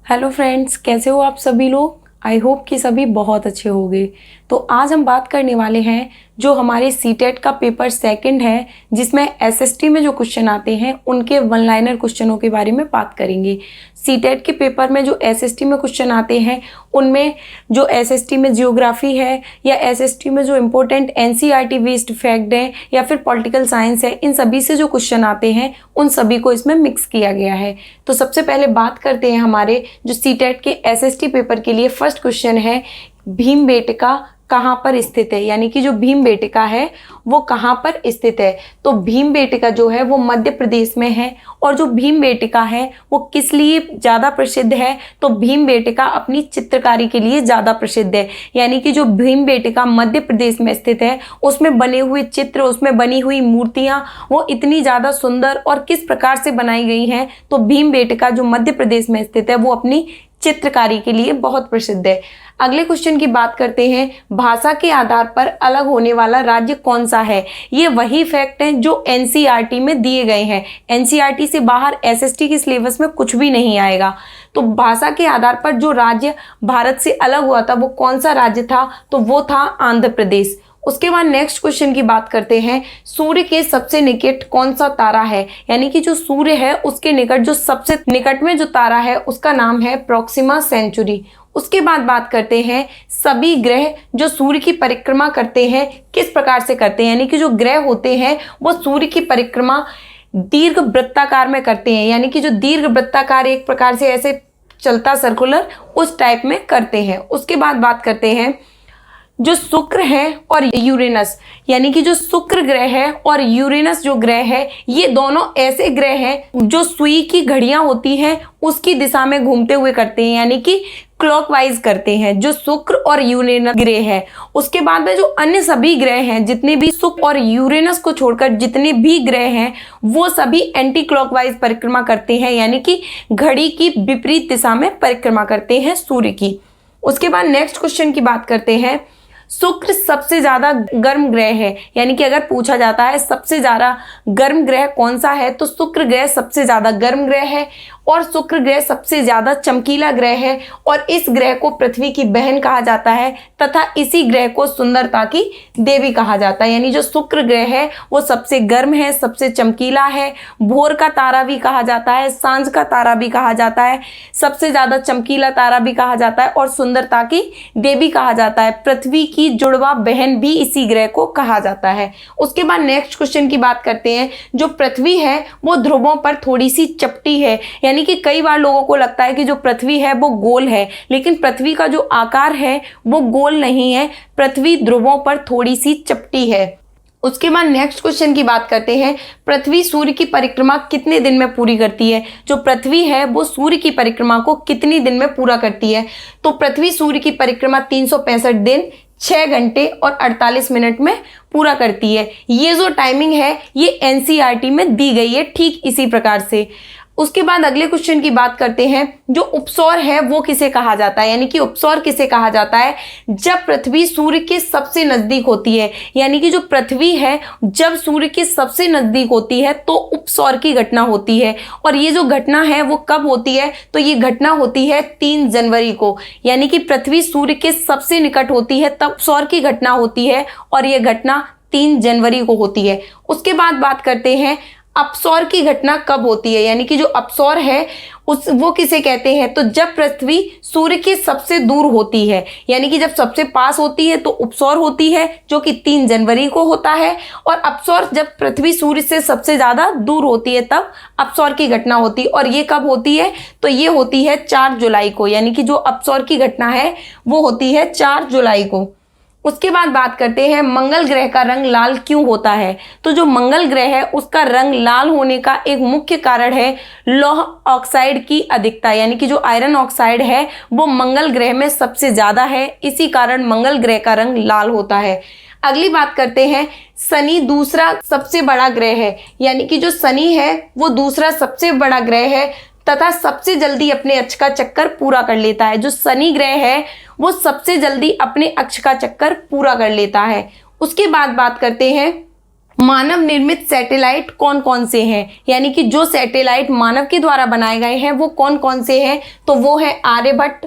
Hello friends, कैसे हो आप सभी लोग। आई होप कि सभी बहुत अच्छे होंगे। तो आज हम बात करने वाले हैं जो हमारे सीटेट का पेपर सेकंड है, जिसमें एसएसटी में जो क्वेश्चन आते हैं उनके वन लाइनर क्वेश्चनों के बारे में बात करेंगे। सीटेट के पेपर में जो एसएसटी में क्वेश्चन आते हैं उनमें जो एसएसटी में जियोग्राफी है या एसएसटी में जो इम्पोर्टेंट एनसीईआरटी बेस्ड फैक्ट है या फिर पॉलिटिकल साइंस है, इन सभी से जो क्वेश्चन आते हैं उन सभी को इसमें मिक्स किया गया है। तो सबसे पहले बात करते हैं हमारे जो सीटेट के एसएसटी पेपर के लिए। फर्स्ट क्वेश्चन है, भीमबेटका कहाँ पर स्थित है, यानी कि जो भीमबेटका है वो कहाँ पर स्थित है। तो भीमबेटका जो है वो मध्य प्रदेश में है। और जो भीमबेटका है वो किस लिए ज़्यादा प्रसिद्ध है, तो भीमबेटका अपनी चित्रकारी के लिए ज़्यादा प्रसिद्ध है। यानी कि जो भीमबेटका मध्य प्रदेश में स्थित है उसमें बने हुए चित्र, उसमें बनी हुई मूर्तियाँ वो इतनी ज़्यादा सुंदर और किस प्रकार से बनाई गई हैं, तो भीमबेटका जो मध्य प्रदेश में स्थित है वो अपनी चित्रकारी के लिए बहुत प्रसिद्ध है। अगले क्वेश्चन की बात करते हैं, भाषा के आधार पर अलग होने वाला राज्य कौन सा है। ये वही फैक्ट हैं जो एनसीईआरटी में दिए गए हैं। एनसीईआरटी से बाहर एसएसटी के सिलेबस में कुछ भी नहीं आएगा। तो भाषा के आधार पर जो राज्य भारत से अलग हुआ था वो कौन सा राज्य था, तो वो था आंध्र प्रदेश। उसके बाद नेक्स्ट क्वेश्चन की बात करते हैं, सूर्य के सबसे निकट कौन सा तारा है। यानी कि जो सूर्य है उसके निकट जो सबसे निकट में जो तारा है उसका नाम है प्रोक्सिमा सेंचुरी। उसके बाद बात करते हैं, सभी ग्रह जो सूर्य की परिक्रमा करते हैं किस प्रकार से करते हैं। यानी कि जो ग्रह होते हैं वो सूर्य की परिक्रमा दीर्घ वृत्ताकार में करते हैं। यानी कि जो दीर्घ वृत्ताकार एक प्रकार से ऐसे चलता सर्कुलर उस टाइप में करते हैं। उसके बाद बात करते हैं, जो शुक्र है और यूरेनस, यानी कि जो शुक्र ग्रह है और यूरेनस जो ग्रह है ये दोनों ऐसे ग्रह हैं जो सुई की घड़ियां होती हैं उसकी दिशा में घूमते हुए करते हैं, यानी कि क्लॉकवाइज करते हैं जो शुक्र और यूरेनस ग्रह है। उसके बाद में जो अन्य सभी ग्रह हैं, जितने भी शुक्र और यूरेनस को छोड़कर जितने भी ग्रह हैं वो सभी एंटी क्लॉकवाइज परिक्रमा करते हैं, यानी कि घड़ी की विपरीत दिशा में परिक्रमा करते हैं सूर्य की। उसके बाद नेक्स्ट क्वेश्चन की बात करते हैं, शुक्र सबसे ज्यादा गर्म ग्रह है। यानी कि अगर पूछा जाता है सबसे ज्यादा गर्म ग्रह कौन सा है, तो शुक्र ग्रह सबसे ज्यादा गर्म ग्रह है और शुक्र ग्रह सबसे ज्यादा चमकीला ग्रह है। और इस ग्रह को पृथ्वी की बहन कहा जाता है तथा इसी ग्रह को सुंदरता की देवी कहा जाता है। यानी जो शुक्र ग्रह है वो सबसे गर्म है, सबसे चमकीला है, भोर का तारा भी कहा जाता है, सांझ का तारा भी कहा जाता है, सबसे ज्यादा चमकीला तारा भी कहा जाता है और सुंदरता की देवी कहा जाता है। पृथ्वी की जुड़वा बहन भी इसी ग्रह को कहा जाता है। उसके बाद नेक्स्ट क्वेश्चन की बात करते हैं, जो पृथ्वी है वो ध्रुवों पर थोड़ी सी चपटी है। यानी कि कई बार लोगों को लगता है कि जो पृथ्वी है वो गोल है, लेकिन पृथ्वी का जो आकार है वो गोल नहीं है, पृथ्वी ध्रुवों पर थोड़ी सी चपटी है। उसके बाद नेक्स्ट क्वेश्चन की बात करते हैं, पृथ्वी सूर्य की परिक्रमा कितने दिन में पूरी करती है। जो पृथ्वी है वो सूर्य की परिक्रमा को कितनी दिन में पूरा करती है, तो पृथ्वी सूर्य की परिक्रमा 365 दिन 6 घंटे और 48 मिनट में पूरा करती है। ये जो टाइमिंग है ये एनसीईआरटी में दी गई है, ठीक इसी प्रकार से। उसके बाद अगले क्वेश्चन की बात करते हैं, जो उपसौर है वो किसे कहा जाता है। यानी कि उपसौर किसे कहा जाता है, जब पृथ्वी सूर्य के सबसे नजदीक होती है। यानी कि जो पृथ्वी है जब सूर्य के सबसे नजदीक होती है तो उपसौर की घटना होती है। और ये जो घटना है वो कब होती है, तो ये घटना होती है 3 जनवरी को। यानी कि पृथ्वी सूर्य के सबसे निकट होती है तब उपसौर की घटना होती है और ये घटना 3 जनवरी को होती है। उसके बाद बात करते हैं, अपसौर की घटना कब होती है। यानी कि जो अपसौर है वो किसे कहते हैं, तो जब पृथ्वी सूर्य के सबसे दूर होती है। यानी कि जब सबसे पास होती है तो उपसौर होती है जो कि 3 जनवरी को होता है, और अपसौर जब पृथ्वी सूर्य से सबसे ज्यादा दूर होती है तब अपसौर की घटना होती है। और ये कब होती है, तो ये होती है 4 जुलाई को। यानी कि जो अपसौर की घटना है वो होती है 4 जुलाई को। उसके बाद बात करते हैं, मंगल ग्रह का रंग लाल क्यों होता है। तो जो मंगल ग्रह है उसका रंग लाल होने का एक मुख्य कारण है लौह ऑक्साइड की अधिकता। यानी कि जो आयरन ऑक्साइड है वो मंगल ग्रह में सबसे ज्यादा है, इसी कारण मंगल ग्रह का रंग लाल होता है। अगली बात करते हैं, शनि दूसरा सबसे बड़ा ग्रह है। यानी कि जो शनि है वो दूसरा सबसे बड़ा ग्रह है तथा सबसे जल्दी अपने अक्ष का चक्कर पूरा कर लेता है। जो शनि ग्रह है वो सबसे जल्दी अपने अक्ष का चक्कर पूरा कर लेता है। उसके बाद बात करते हैं, मानव निर्मित सैटेलाइट कौन कौन से हैं, यानी कि जो सैटेलाइट मानव के द्वारा बनाए गए हैं वो कौन कौन से हैं, तो वो है आर्यभट्ट,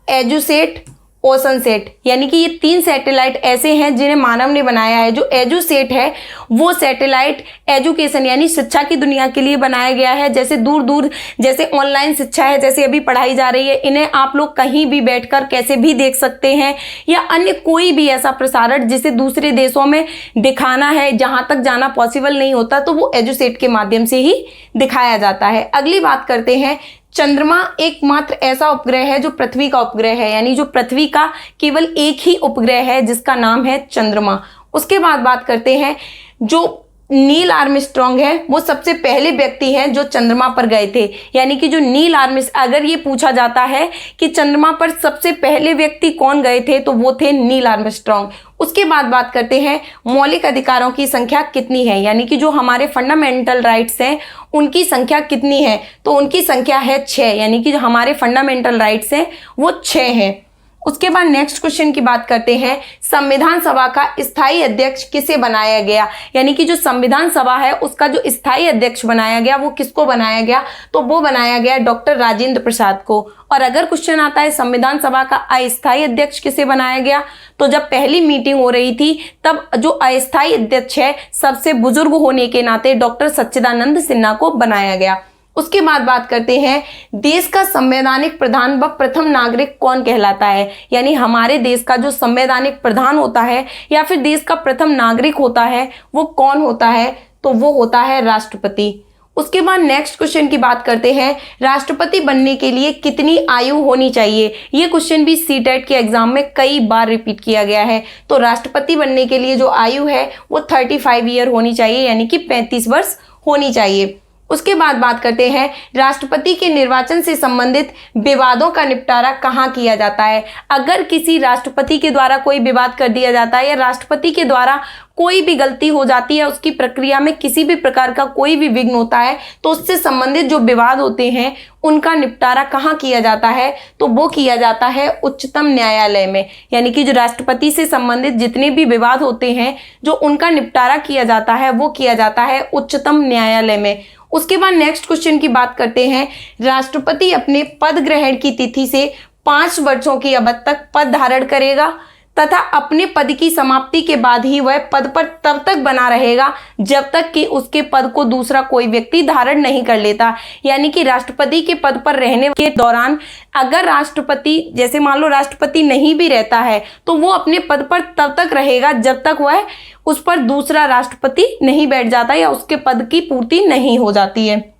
एजुसेट, ओशनसेट। यानी कि ये 3 सैटेलाइट ऐसे हैं जिन्हें मानव ने बनाया है। जो एजुसेट है वो सैटेलाइट एजुकेशन यानी शिक्षा की दुनिया के लिए बनाया गया है। जैसे दूर दूर जैसे ऑनलाइन शिक्षा है, जैसे अभी पढ़ाई जा रही है, इन्हें आप लोग कहीं भी बैठकर कैसे भी देख सकते हैं, या अन्य कोई भी ऐसा प्रसारण जिसे दूसरे देशों में दिखाना है, जहां तक जाना पॉसिबल नहीं होता, तो वो एजुसेट के माध्यम से ही दिखाया जाता है। अगली बात करते हैं, चंद्रमा एकमात्र ऐसा उपग्रह है जो पृथ्वी का उपग्रह है, यानी जो पृथ्वी का केवल एक ही उपग्रह है जिसका नाम है चंद्रमा। उसके बाद बात करते हैं, जो नील आर्मस्ट्रॉन्ग है वो सबसे पहले व्यक्ति हैं जो चंद्रमा पर गए थे। यानी कि जो नील आर्मस्ट्रॉन्ग, अगर ये पूछा जाता है कि चंद्रमा पर सबसे पहले व्यक्ति कौन गए थे, तो वो थे नील आर्मस्ट्रॉन्ग। उसके बाद बात करते हैं, मौलिक अधिकारों की संख्या कितनी है, यानी कि जो हमारे फंडामेंटल राइट्स हैं उनकी संख्या कितनी है, तो उनकी संख्या है 6, यानी कि जो हमारे फंडामेंटल राइट्स हैं वो 6 हैं। उसके बाद नेक्स्ट क्वेश्चन की बात करते हैं, संविधान सभा का स्थायी अध्यक्ष किसे बनाया गया, यानी कि जो संविधान सभा है उसका जो स्थायी अध्यक्ष बनाया गया वो किसको बनाया गया, तो वो बनाया गया डॉक्टर राजेंद्र प्रसाद को। और अगर क्वेश्चन आता है संविधान सभा का अस्थायी अध्यक्ष किसे बनाया गया, तो जब पहली मीटिंग हो रही थी तब जो अस्थायी अध्यक्ष है सबसे बुजुर्ग होने के नाते डॉक्टर सच्चिदानंद सिन्हा को बनाया गया। उसके बाद बात करते हैं, देश का संवैधानिक प्रधान व प्रथम नागरिक कौन कहलाता है, यानी हमारे देश का जो संवैधानिक प्रधान होता है या फिर देश का प्रथम नागरिक होता है वो कौन होता है, तो वो होता है राष्ट्रपति। उसके बाद नेक्स्ट क्वेश्चन की बात करते हैं, राष्ट्रपति बनने के लिए कितनी आयु होनी चाहिए। ये क्वेश्चन भी सीटेट के एग्जाम में कई बार रिपीट किया गया है। तो राष्ट्रपति बनने के लिए जो आयु है वो 35 ईयर होनी चाहिए, यानी कि 35 वर्ष होनी चाहिए। उसके बाद बात करते हैं, राष्ट्रपति के निर्वाचन से संबंधित विवादों का निपटारा कहाँ किया जाता है। अगर किसी राष्ट्रपति के द्वारा कोई विवाद कर दिया जाता है या राष्ट्रपति के द्वारा कोई भी गलती हो जाती है, उसकी प्रक्रिया में किसी भी प्रकार का कोई भी विघ्न होता है, तो उससे संबंधित जो विवाद होते हैं उनका निपटारा कहाँ किया जाता है, तो वो किया जाता है उच्चतम न्यायालय में। यानी कि जो राष्ट्रपति से संबंधित जितने भी विवाद होते हैं जो उनका निपटारा किया जाता है वो किया जाता है उच्चतम न्यायालय में। उसके बाद नेक्स्ट क्वेश्चन की बात करते हैं, राष्ट्रपति अपने पद ग्रहण की तिथि से 5 वर्षों की अवधि तक पद धारण करेगा तथा अपने पद की समाप्ति के बाद ही वह पद पर तब तक बना रहेगा जब तक कि उसके पद को दूसरा कोई व्यक्ति धारण नहीं कर लेता। यानी कि राष्ट्रपति के पद पर रहने के दौरान अगर राष्ट्रपति, जैसे मान लो राष्ट्रपति नहीं भी रहता है, तो वो अपने पद पर तब तक रहेगा जब तक वह उस पर दूसरा राष्ट्रपति नहीं बैठ जाता या उसके पद की पूर्ति नहीं हो जाती है।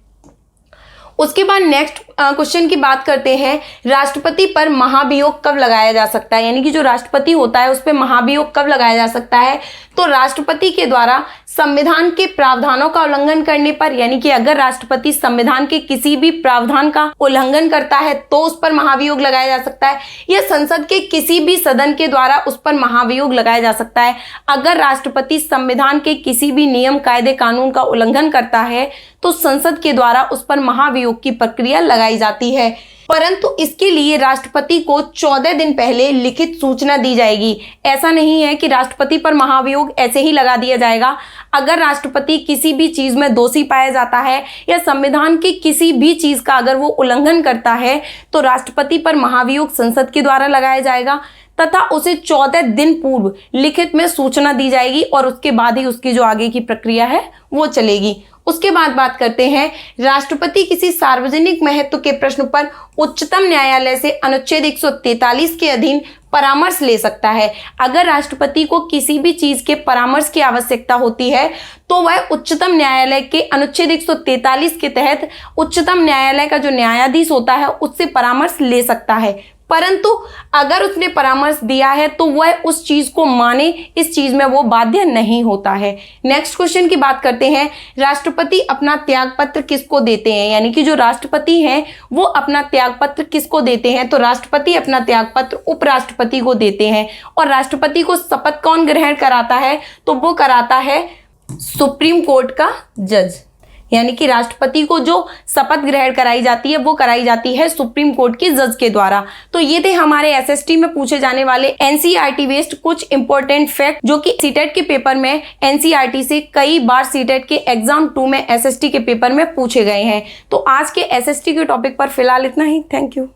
उसके बाद नेक्स्ट क्वेश्चन की बात करते हैं, राष्ट्रपति पर महाभियोग कब लगाया जा सकता है, यानी कि जो राष्ट्रपति होता है उस पर महाभियोग कब लगाया जा सकता है, तो राष्ट्रपति के द्वारा संविधान के प्रावधानों का उल्लंघन करने पर, यानी कि अगर राष्ट्रपति संविधान के किसी भी प्रावधान का उल्लंघन करता है तो उस पर महाभियोग लगाया जा सकता है, या संसद के किसी भी सदन के द्वारा उस पर महाभियोग लगाया जा सकता है। अगर राष्ट्रपति संविधान के किसी भी नियम, कायदे, कानून का उल्लंघन करता है तो संसद के द्वारा उस पर महाभियोग की प्रक्रिया लगाई जाती है, परंतु इसके लिए राष्ट्रपति को 14 दिन पहले लिखित सूचना दी जाएगी। ऐसा नहीं है कि राष्ट्रपति पर महाभियोग ऐसे ही लगा दिया जाएगा। अगर राष्ट्रपति किसी भी चीज में दोषी पाया जाता है या संविधान की किसी भी चीज का अगर वो उल्लंघन करता है तो राष्ट्रपति पर महाभियोग संसद के द्वारा लगाया जाएगा तथा उसे 14 दिन पूर्व लिखित में सूचना दी जाएगी और उसके बाद ही उसकी जो आगे की प्रक्रिया है वो चलेगी। उसके बाद बात करते हैं, राष्ट्रपति किसी सार्वजनिक महत्व के प्रश्न पर उच्चतम न्यायालय से अनुच्छेद 143 के अधीन परामर्श ले सकता है। अगर राष्ट्रपति को किसी भी चीज के परामर्श की आवश्यकता होती है तो वह उच्चतम न्यायालय के अनुच्छेद 143 के तहत उच्चतम न्यायालय का जो न्यायाधीश होता है उससे परामर्श ले सकता है, परंतु अगर उसने परामर्श दिया है तो वह उस चीज को माने, इस चीज में वो बाध्य नहीं होता है। नेक्स्ट क्वेश्चन की बात करते हैं, राष्ट्रपति अपना त्यागपत्र किसको देते हैं, यानी कि जो राष्ट्रपति हैं वो अपना त्यागपत्र किसको देते हैं, तो राष्ट्रपति अपना त्यागपत्र उपराष्ट्रपति को देते हैं। और राष्ट्रपति को शपथ कौन ग्रहण कराता है, तो वो कराता है सुप्रीम कोर्ट का जज। यानी कि राष्ट्रपति को जो शपथ ग्रहण कराई जाती है वो कराई जाती है सुप्रीम कोर्ट के जज के द्वारा। तो ये थे हमारे एसएसटी में पूछे जाने वाले एनसीईआरटी बेस्ड कुछ इंपॉर्टेंट फैक्ट जो कि सीटेट के पेपर में एनसीईआरटी से कई बार सीटेट के एग्जाम 2 में एसएसटी के पेपर में पूछे गए हैं। तो आज के एसएसटी के टॉपिक पर फिलहाल इतना ही। Thank you.